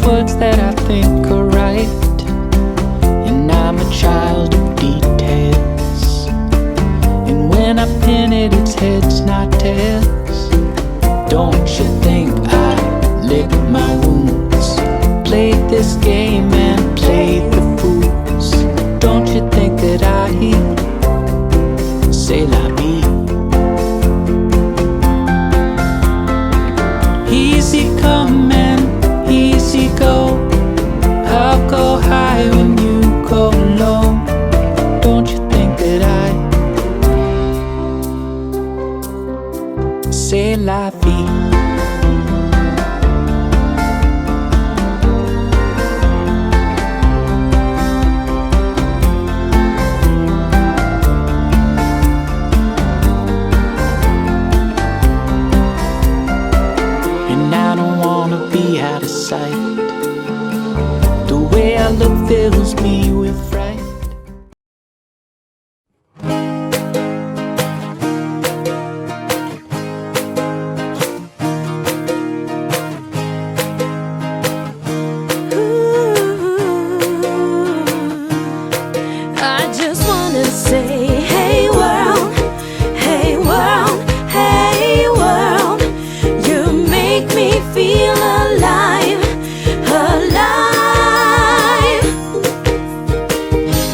words that I think are right, and I'm a child of details. And when I pin it, it's heads, not tails. Don't you think I lick my wounds, played this game and played the fools? Don't you think that I say la vie? Easy come and easy go. I'll go high when you go low. Don't you think that I say la vie? Be out of sight. The way I look fills me with fright. I just wanna say, hey world, hey world, hey world, you make me feel alive, alive.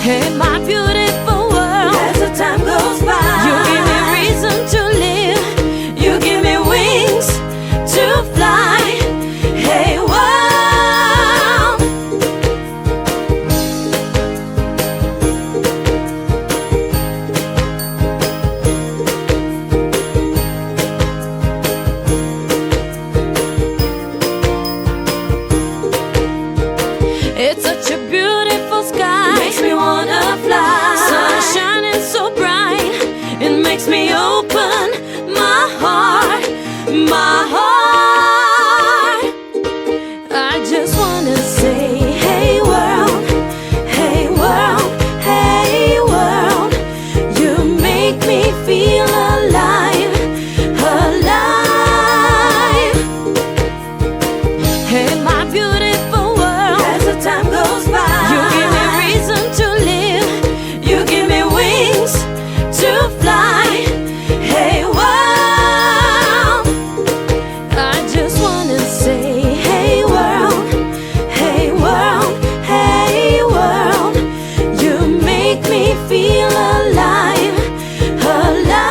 Hey my beautiful world, as the time goes by, you give me reason to live, you give me wings to fly. Hey world, it's such a beautiful sky, makes me wanna fly. Sun shining so bright, it makes me open my heart, my heart. I just wanna say, hey world, hey world, hey world, you make me feel alive, alive. Hey my beautiful world, as the time goes by, you give me reason to live, you give me wings to fly. Hey world, I just wanna say, hey world, hey world, hey world, you make me feel alive, alive.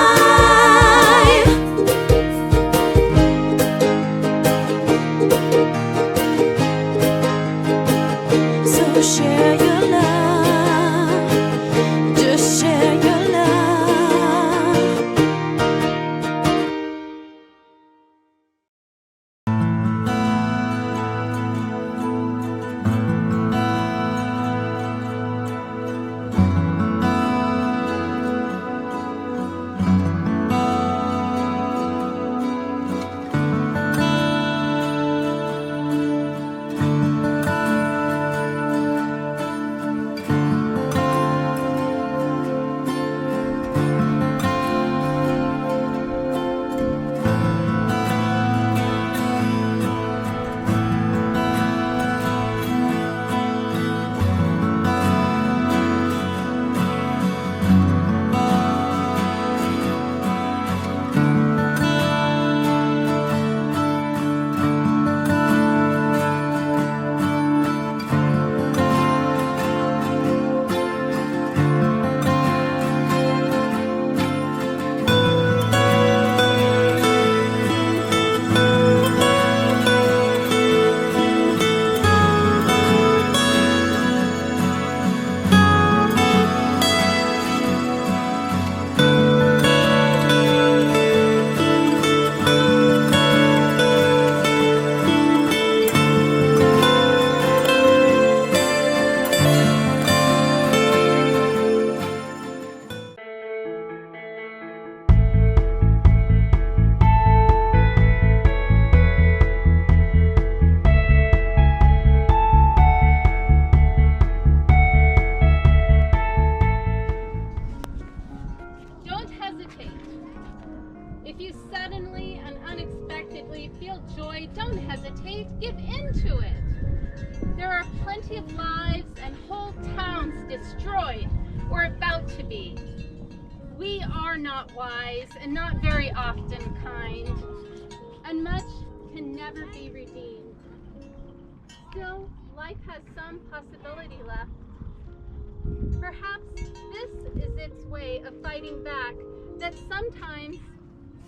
So share your love, just share your love. If you suddenly and unexpectedly feel joy, don't hesitate. Give in to it. There are plenty of lives and whole towns destroyed or about to be. We are not wise and not very often kind, and much can never be redeemed. Still, life has some possibility left. Perhaps this is its way of fighting back, that sometimes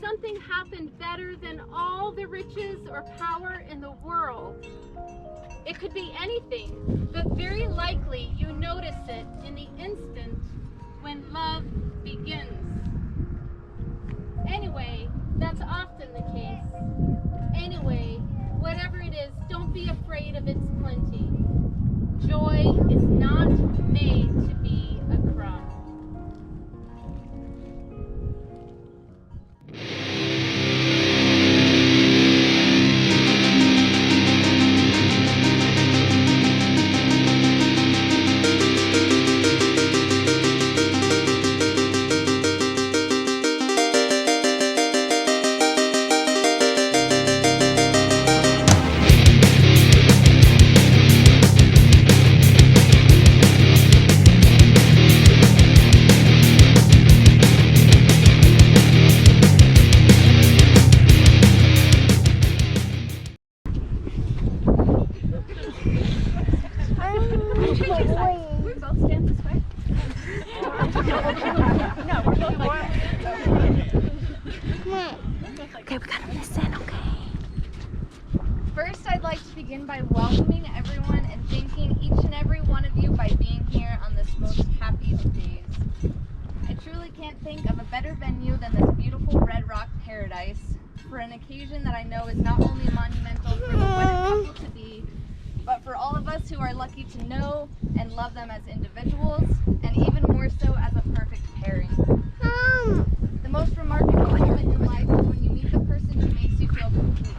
something happened better than all the riches or power in the world. It could be anything, but very likely you notice it in the instant when love begins. Anyway, that's often the case. Anyway, whatever it is, don't be afraid of its plenty. Joy is not made to be a crime. We both stand this way. No, we're both like Okay, we gotta listen, okay? First, I'd like to begin by welcoming everyone and thanking each and every one of you by being here on this most happy of days. I truly can't think of a better venue than this beautiful Red Rock paradise for an occasion that I know is not only monumental for the wedded couple to be, but for all of us who are lucky to know and love them as individuals, and even more so as a perfect pairing. The most remarkable moment in life is when you meet the person who makes you feel complete.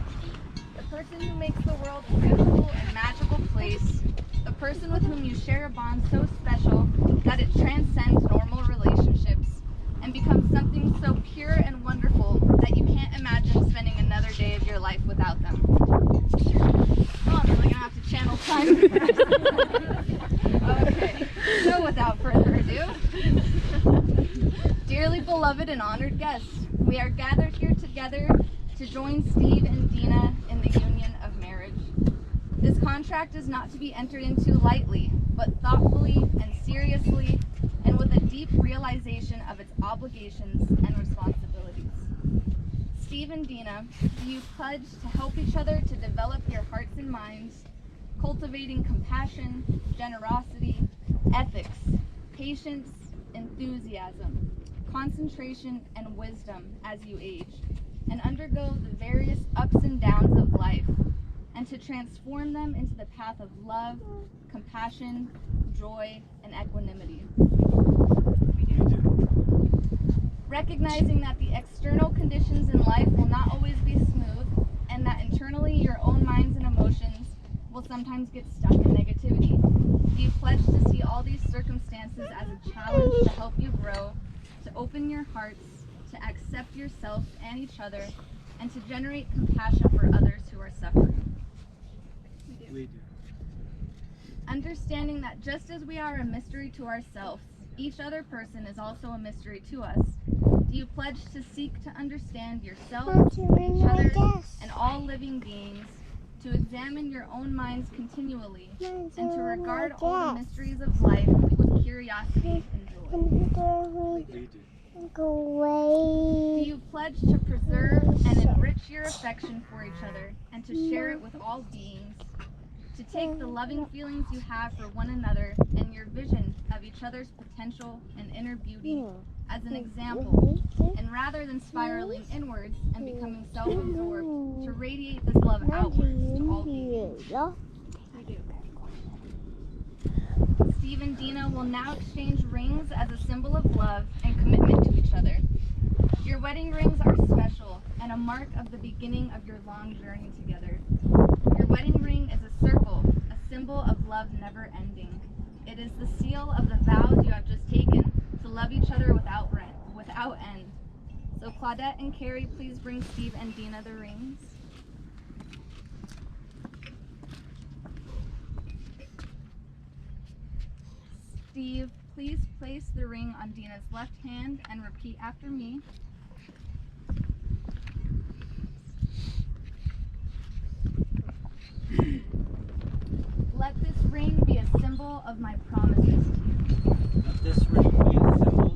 The person who makes the world a beautiful and magical place. The person with whom you share a bond so special that it transcends normal relationships and becomes something so pure and wonderful that you can't imagine spending another day of your life without them. Oh, I'm really gonna have to channel time. Okay, so without further ado, dearly beloved and honored guests, we are gathered here together to join Steve and Deena in the union of marriage. This contract is not to be entered into lightly, but thoughtfully and seriously, and with a deep realization of its obligations and responsibilities. Steve and Deena, do you pledge to help each other to develop your hearts and minds, cultivating compassion, generosity, ethics, patience, enthusiasm, concentration, and wisdom as you age, and undergo the various ups and downs of life, and to transform them into the path of love, compassion, joy, and equanimity? Recognizing that the external conditions in life will not always be smooth, and that internally your own minds and emotions will sometimes get stuck in negativity. Do you pledge to see all these circumstances as a challenge to help you grow, to open your hearts, to accept yourself and each other, and to generate compassion for others who are suffering? We do. Understanding that just as we are a mystery to ourselves, each other person is also a mystery to us. Do you pledge to seek to understand yourself, each other, and all living beings, to examine your own minds continually, and to regard all the mysteries of life with curiosity and joy? We do. Do you pledge to preserve and enrich your affection for each other, and to share it with all beings, to take the loving feelings you have for one another and your vision of each other's potential and inner beauty as an example, and rather than spiraling inwards and becoming self-absorbed, to radiate this love outwards to all beings? We do. Steve and Deena will now exchange rings as a symbol of love and commitment to each other. Your wedding rings are special and a mark of the beginning of your long journey together. Your wedding ring is a circle, a symbol of love never ending. It is the seal of the vows you have just taken to love each other without end. So Claudette and Carrie, please bring Steve and Deena the rings. Steve, please place the ring on Deena's left hand and repeat after me. Let this ring be a symbol of my promises to you. Let this ring be a symbol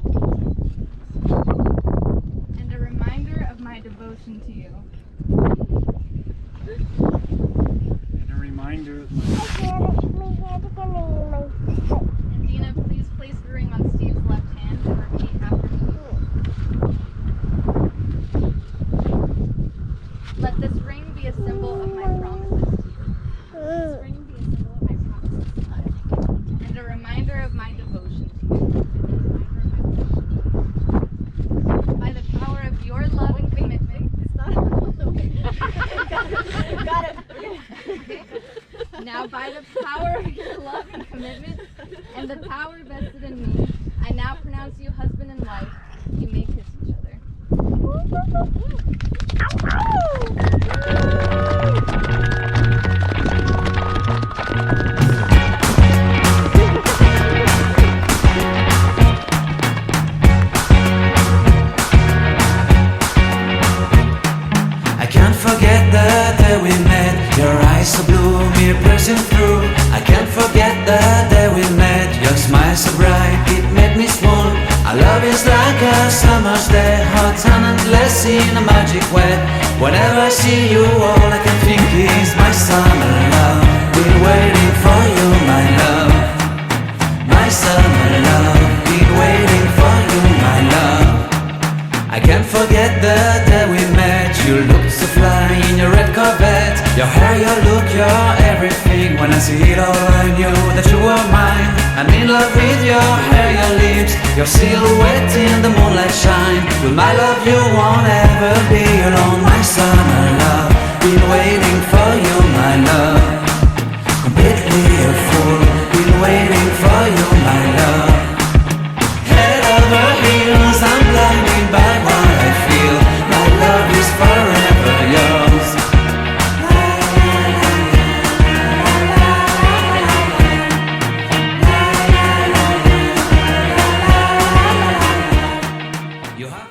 And a reminder of my devotion to you. and a reminder of my And Deena, please place the ring on Steve's left hand and repeat after me. Let this ring be a symbol of my promises to you. Let this ring be a symbol of my promises to you. And a reminder of my devotion to you. By the power of your love and commitment. Got it. Okay. Now, by the power of your love and commitment and the power vested in me, I now pronounce you husband and wife. You may kiss each other. I can't forget the day we met. Your eyes so blue, me piercing through. I can't forget the day we met. Your smile so bright, it made me swoon. Our love is like a summer's day, hot and endless in a magic way. Whenever I see you, all I can think is my summer love. Been waiting for you, my love. My summer love. Been waiting for you, my love. I can't forget the day we met. You looked so fly in your red Corvette. Your hair, your look, your everything. When I see it all, I knew that you were mine. I'm in love with your hair, your lips, your silhouette in the moonlight shine. With my love you won't ever be alone. My summer love, been waiting for you, my love. Completely a fool, been waiting for you, my love. Head over heels, I'm blinded by what I feel. My love is forever yours. You have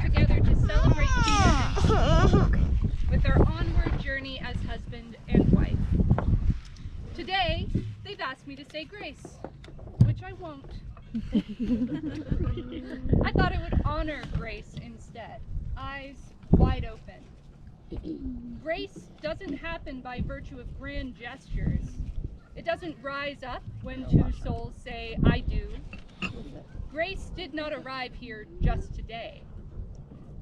together to celebrate Deena with their onward journey as husband and wife. Today, they've asked me to say grace, which I won't. I thought I would honor grace instead, eyes wide open. Grace doesn't happen by virtue of grand gestures. It doesn't rise up when two souls say, I do. Grace did not arrive here just today.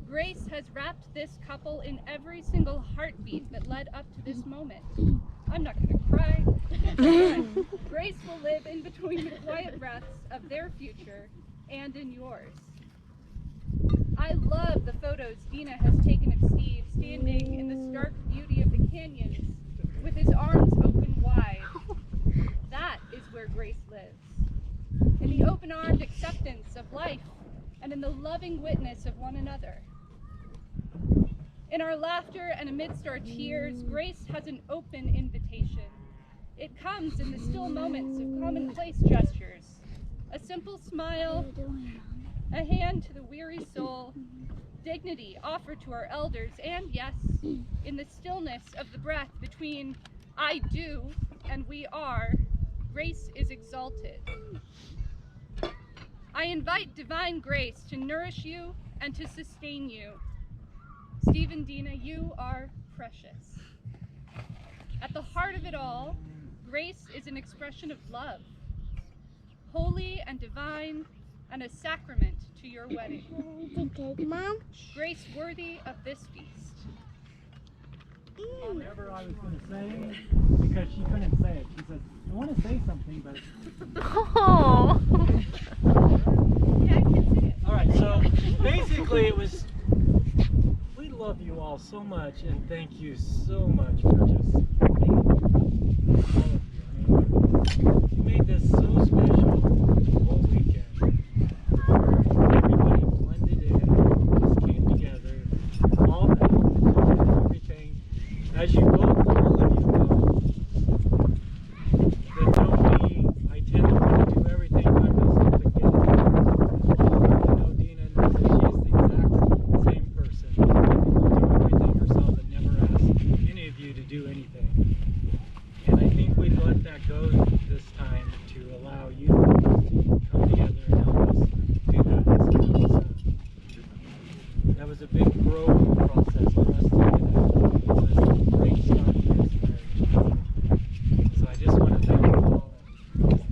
Grace has wrapped this couple in every single heartbeat that led up to this moment. I'm not going to cry. Grace will live in between the quiet breaths of their future and in yours. I love the photos Deena has taken of Steve standing in the stark beauty of the canyons with his arms open wide. That is where Grace lives. In the open-armed acceptance of life and in the loving witness of one another. In our laughter and amidst our tears, Grace has an open invitation. It comes in the still moments of commonplace gestures. A simple smile, a hand to the weary soul, dignity offered to our elders, and yes, in the stillness of the breath between I do and we are, Grace is exalted. I invite divine grace to nourish you and to sustain you. Steve and Deena, you are precious. At the heart of it all, grace is an expression of love, holy and divine, and a sacrament to your wedding. Mom? Grace worthy of this feast. whatever I was going to say, because she couldn't say it. She says, I want to say something, but... Oh. Yeah, I can see it. All right, so basically it was... We love you all so much, and thank you so much for just being all of you. I mean, you made this so special the whole weekend. Where everybody blended in, just came together, all helped, everything. As you both, all of you know, that know me, I tend to want to do everything by myself again. You know Deena knows that she's the exact same person. She will do everything herself and never ask any of you to do anything. And I think we let that go this time to allow you to come together and help us do that. That was a big growth process for us to get out. It was a great start to this marriage. So I just want to thank you all.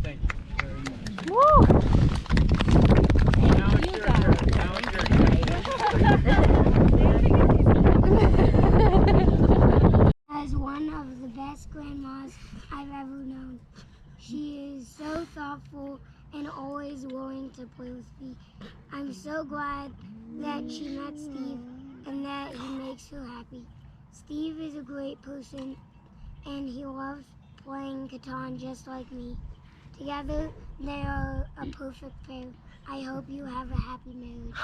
Thank you very much. Woo! Now it's your turn. Now it's your turn. As one of the best grandmas I've ever known. She is so thoughtful and always willing to play with me. I'm so glad that she met Steve and that he makes her happy. Steve is a great person and he loves playing Catan just like me. Together, they are a perfect pair. I hope you have a happy marriage.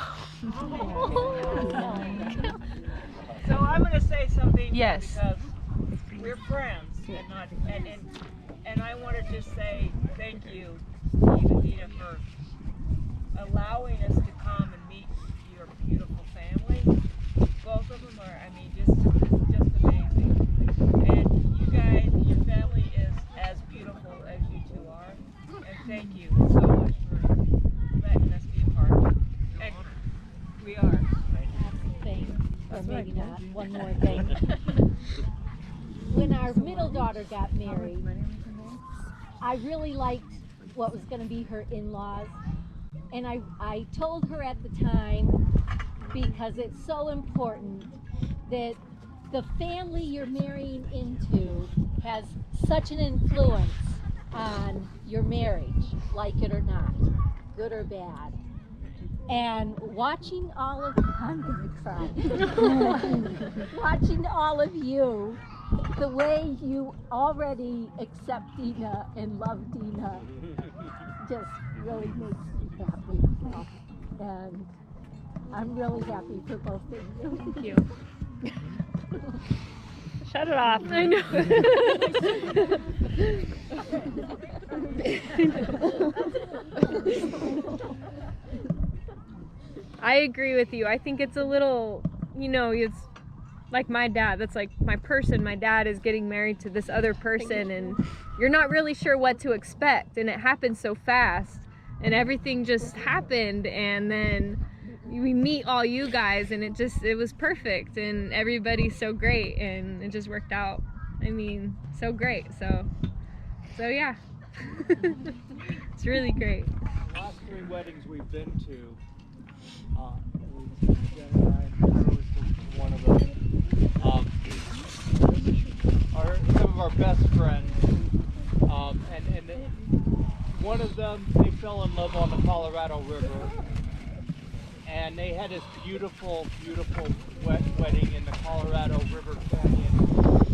So I'm going to say something Yes. because we're friends and not and I want to just say thank you, Steve and Deena, for allowing us to come and meet your beautiful family. Both of them are, I mean, just amazing. And you guys, your family is as beautiful as you two are. And thank you so much for letting us be a part of it. And we are. Thing, or maybe not, one more thing. When our middle daughter got married, I really liked what was going to be her in-laws. And I told her at the time, because it's so important, that the family you're marrying into has such an influence on your marriage, like it or not, good or bad. And watching all of, I'm gonna cry. Watching all of you, the way you already accept Deena and love Deena, just really makes me happy. And I'm really happy for both of you. Thank you. Shut it off. I know. I agree with you. I think it's a little, you know, it's like my dad. That's like my person. My dad is getting married to this other person, and you're not really sure what to expect. And it happened so fast, and everything just happened. And then we meet all you guys, and it was perfect, and everybody's so great, and it just worked out. I mean, so great. So yeah, it's really great. The last 3 weddings we've been to, Jen and I, and Carol was one of them. Some of our best friends, and one of them, they fell in love on the Colorado River, and they had this beautiful, beautiful wedding in the Colorado River Canyon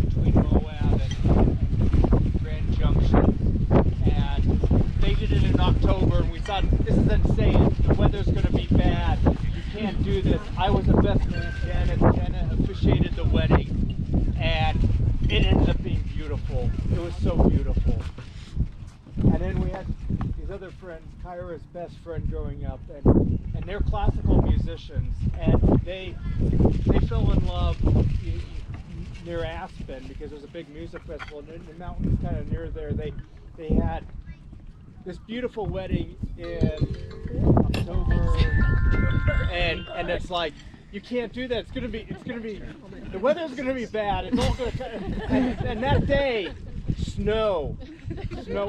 between Moab and Grand Junction, and they did it in October, and we thought, this is insane, the weather's going to be bad, you can't do this. I was the best man, Janet officiated the wedding, and it ended up being beautiful. It was so beautiful. And then we had these other friends, Kyra's best friend growing up, and they're classical musicians, and they fell in love near Aspen because there's a big music festival, and in the mountains kind of near there, they had this beautiful wedding in October, and it's like, you can't do that. It's gonna be, the weather's gonna be bad. It's all gonna, and that day,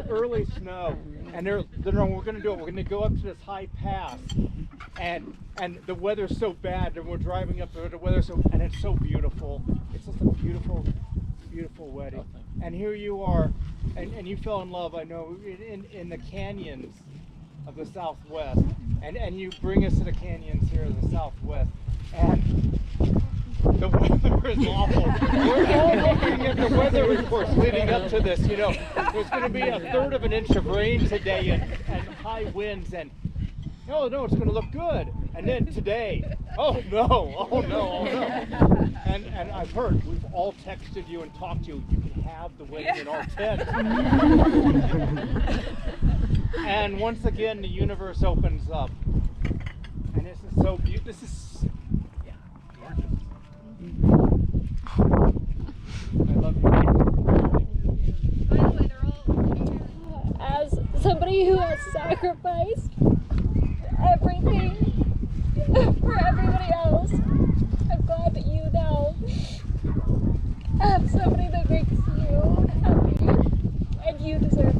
early snow, and they're we're gonna do it. We're gonna go up to this high pass, and the weather's so bad, and we're driving up the weather and it's so beautiful. It's just a beautiful, beautiful wedding. And here you are, and you fell in love, I know, in the canyons of the Southwest, and you bring us to the canyons here of the Southwest, and The weather is awful. We're all looking at the weather reports leading up to this. You know, there's going to be 1/3 of an inch of rain today and high winds, and oh no, it's going to look good. And then today, oh no. And I've heard, we've all texted you and talked to you. You can have the wedding in our tent. And once again, the universe opens up. And this is so beautiful. This is I love you. As somebody who has sacrificed everything for everybody else, I'm glad that you now have somebody that makes you happy, and you deserve